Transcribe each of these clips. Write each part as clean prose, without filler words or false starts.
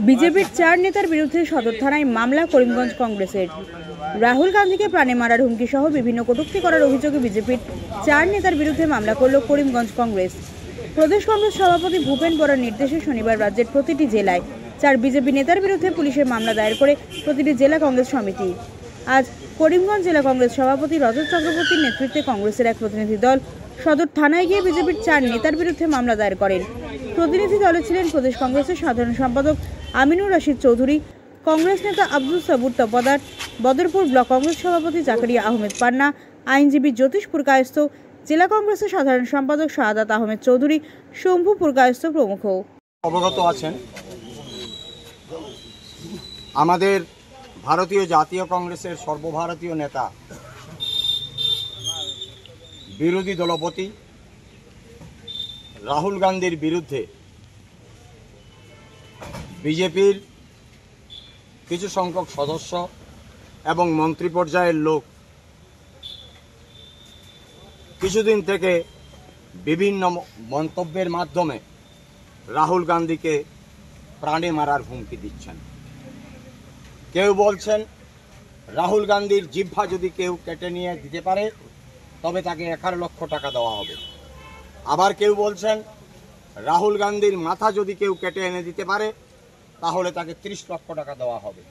বিজেপির 4 নেতার বিরুদ্ধে সদর থানায় মামলা। করিমগঞ্জ কংগ্রেসের রাহুল গান্ধীকে প্রাণে মারার হুমকি সহ বিভিন্ন কটূক্তি করার অভিযোগে বিজেপির 4 নেতার বিরুদ্ধে মামলা করল করিমগঞ্জ কংগ্রেস। প্রদেশ কংগ্রেস সভাপতি ভূপেন বরার নির্দেশে শনিবার রাজ্যের প্রতিটি জেলায় 4 বিজেপি নেতার বিরুদ্ধে পুলিশের মামলা দায়ের করে প্রতিটি জেলা কংগ্রেস সমিতি। আজ করিমগঞ্জ জেলা কংগ্রেস সভাপতি রজত চক্রবর্তীর নেতৃত্বে কংগ্রেসের এক প্রতিনিধি দল সদর থানায় গিয়ে বিজেপির 4 নেতার বিরুদ্ধে মামলা দায়ের করেন। প্রতিনিধি দলে ছিলেন প্রদেশ কংগ্রেসের সাধারণ সম্পাদক আমিনুর রশিদ চৌধুরী, কংগ্রেস নেতা আব্দুল সাবুর তপদার, বদরপুর ব্লক কংগ্রেস সভাপতি জাকারিয়া আহমেদ পান্না, আইনজীবী জ্যোতিষ পুরকায়স্থ, জেলা কংগ্রেসের সাধারণ সম্পাদক শাহাদাত আহমেদ চৌধুরী, শম্ভু পুরকায়স্থ প্রমুখ। অবগত আছেন, আমাদের ভারতীয় জাতীয় কংগ্রেসের সর্বভারতীয় নেতা, বিরোধী দলপতি রাহুল গান্ধীর বিরুদ্ধে বিজেপির কিছু সংখ্যক সদস্য এবং মন্ত্রী পর্যায়ের লোক কিছুদিন থেকে বিভিন্ন মন্তব্যের মাধ্যমে রাহুল গান্ধীকে প্রাণে মারার হুমকি দিচ্ছেন। কেউ বলছেন রাহুল গান্ধীর জিহ্বা যদি কেউ কেটে নিয়ে দিতে পারে তবে তাকে 11 লক্ষ টাকা দেওয়া হবে। আবার কেউ বলছেন রাহুল গান্ধীর মাথা যদি কেউ কেটে এনে দিতে পারে তাহলে তাকে 30 লক্ষ টাকা দেওয়া হবে।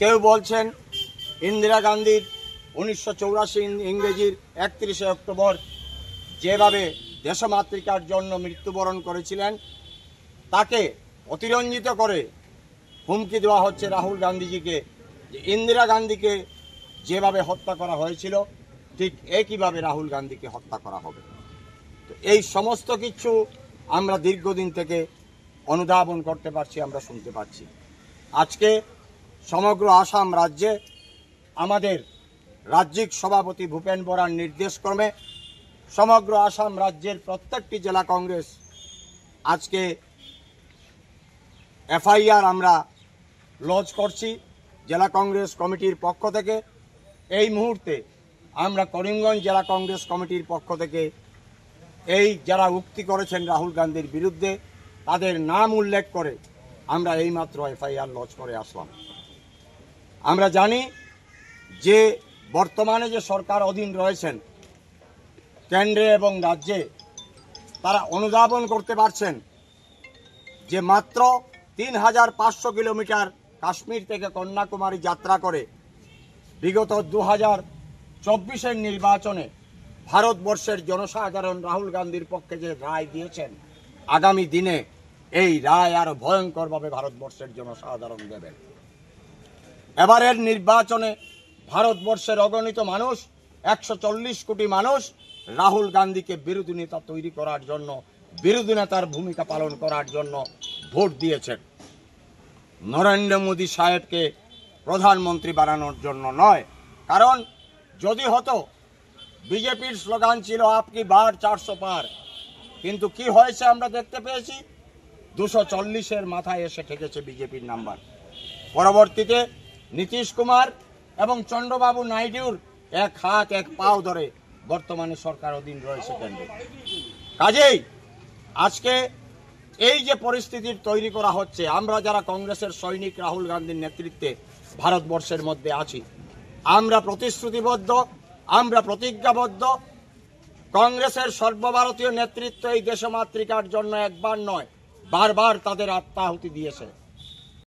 কেউ বলছেন ইন্দিরা গান্ধীর 1984 ইংরেজির 31শে অক্টোবর যেভাবে দেশমাতৃকার জন্য মৃত্যুবরণ করেছিলেন তাকে অতিরঞ্জিত করে হুমকি দেওয়া হচ্ছে রাহুল গান্ধীজিকে, যে ইন্দিরা গান্ধীকে যেভাবে হত্যা করা হয়েছিল ঠিক একইভাবে রাহুল গান্ধীকে হত্যা করা হবে। তো এই সমস্ত কিছু আমরা দীর্ঘদিন থেকে অনুধাবন করতে পারছি, আমরা শুনতে পাচ্ছি। আজকে সমগ্র আসাম রাজ্যে আমাদের রাজ্যিক সভাপতি ভূপেন বরার নির্দেশক্রমে সমগ্র আসাম রাজ্যের প্রত্যেকটি জেলা কংগ্রেস আজকে এফআইআর আমরা লঞ্চ করছি জেলা কংগ্রেস কমিটির পক্ষ থেকে। এই মুহূর্তে আমরা করিমগঞ্জ জেলা কংগ্রেস কমিটির পক্ষ থেকে এই যারা উক্তি করেছেন রাহুল গান্ধীর বিরুদ্ধে তাদের নাম উল্লেখ করে আমরা এইমাত্র এফআইআর লঞ্চ করে আসলাম। আমরা জানি যে বর্তমানে যে সরকার অধীন রয়েছেন কেন্দ্রে এবং রাজ্যে, তারা অনুধাবন করতে পারছেন যে মাত্র 3500 কিলোমিটার কাশ্মীর থেকে কন্যাকুমারী যাত্রা করে বিগত 2024-এর নির্বাচনে ভারতবর্ষের জনসাধারণ রাহুল গান্ধীর পক্ষে যে রায় দিয়েছেন, আগামী দিনে এই রায় আরো ভয়ঙ্করভাবে ভারতবর্ষের জনসাধারণ দেবেন। এবারের নির্বাচনে ভারতবর্ষের অগণিত মানুষ, 140 কোটি মানুষ রাহুল গান্ধীকে বিরোধী নেতা তৈরি করার জন্য, বিরোধী নেতার ভূমিকা পালন করার জন্য ভোট দিয়েছেন। নরেন্দ্র মোদী সাহেবকে প্রধানমন্ত্রী বানানোর জন্য নয়। কারণ যদি হতো, বিজেপির স্লোগান ছিল আপকি বার 400 পার, কিন্তু কি হয়েছে আমরা দেখতে পেয়েছি, 240-এর মাথায় এসে ঠেকেছে বিজেপির নাম্বার। পরবর্তীতে নীতিশ কুমার এবং চন্দ্রবাবু নাইডুর এক হাত এক পাও ধরে বর্তমানে সরকার অধীন রয়েছে কেন্দ্রে। কাজেই আজকে এই যে পরিস্থিতির তৈরি করা হচ্ছে, আমরা যারা কংগ্রেসের সৈনিক রাহুল গান্ধীর নেতৃত্বে ভারতবর্ষের মধ্যে আছি, আমরা প্রতিশ্রুতিবদ্ধ, আমরা প্রতিজ্ঞাবদ্ধ। কংগ্রেসের সর্বভারতীয় নেতৃত্ব এই দেশমাতৃকার জন্য একবার নয়, বারবার তাদের আত্মাহুতি দিয়েছে।